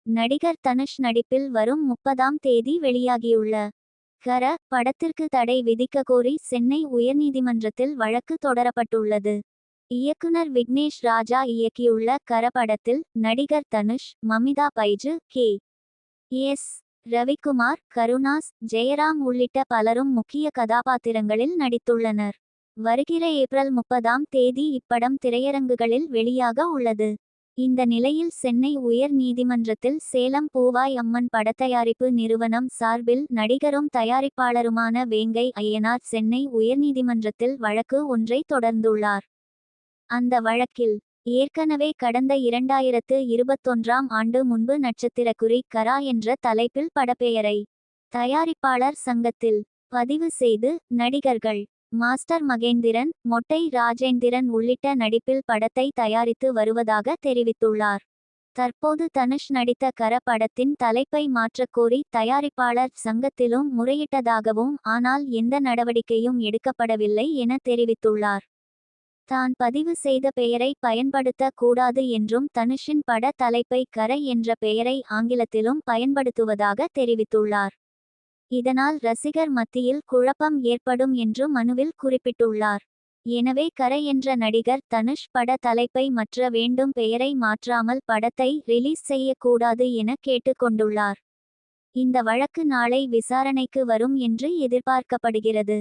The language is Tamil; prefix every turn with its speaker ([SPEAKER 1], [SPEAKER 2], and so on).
[SPEAKER 1] நடிகர் தனுஷ் நடிப்பில் வரும் 30ஆம் தேதி வெளியாகியுள்ள கர படத்திற்கு தடை விதிக்க கோரி சென்னை உயர்நீதிமன்றத்தில் வழக்கு தொடரப்பட்டுள்ளது. இயக்குனர் விக்னேஷ் ராஜா இயக்கியுள்ள கர படத்தில் நடிகர் தனுஷ், மமிதா பைஜு, கே. எஸ். ரவிக்குமார், கருணாஸ், ஜெயராம் உள்ளிட்ட பலரும் முக்கிய கதாபாத்திரங்களில் நடித்துள்ளனர். வருகிற ஏப்ரல் 30ஆம் தேதி இப்படம் திரையரங்குகளில் வெளியாக உள்ளது. இந்த நிலையில் சென்னை உயர் நீதிமன்றத்தில் சேலம் பூவாய் அம்மன் படத்தயாரிப்பு நிறுவனம் சார்பில் நடிகரும் தயாரிப்பாளருமான வேங்கை அய்யனார் சென்னை உயர்நீதிமன்றத்தில் வழக்கு ஒன்றை தொடர்ந்துள்ளார். அந்த வழக்கில் ஏற்கனவே கடந்த 2021ஆம் ஆண்டு முன்பு நட்சத்திரக்குறி கரா என்ற தலைப்பில் படப்பெயரை தயாரிப்பாளர் சங்கத்தில் பதிவு செய்து நடிகர்கள் மாஸ்டர் மகேந்திரன், மொட்டை ராஜேந்திரன் உள்ளிட்ட நடிப்பில் படத்தை தயாரித்து வருவதாக தெரிவித்துள்ளார். தற்போது தனுஷ் நடித்த கர படத்தின் தலைப்பை மாற்றக்கோரி தயாரிப்பாளர் சங்கத்திலும் முறையிட்டதாகவும் ஆனால் எந்த நடவடிக்கையும் எடுக்கப்படவில்லை என தெரிவித்துள்ளார். தான் பதிவு செய்த பெயரை பயன்படுத்த கூடாது என்றும் தனுஷின் பட தலைப்பை கர என்ற பெயரை ஆங்கிலத்திலும் பயன்படுத்துவதாக தெரிவித்துள்ளார். இதனால் ரசிகர் மத்தியில் குழப்பம் ஏற்படும் என்று மனுவில் குறிப்பிட்டுள்ளார். எனவே கர என்ற நடிகர் தனுஷ் பட தலைப்பை மாற்ற வேண்டும், பெயரை மாற்றாமல் படத்தை ரிலீஸ் செய்யக்கூடாது என கேட்டுக்கொண்டுள்ளார். இந்த வழக்கு நாளை விசாரணைக்கு வரும் என்று எதிர்பார்க்கப்படுகிறது.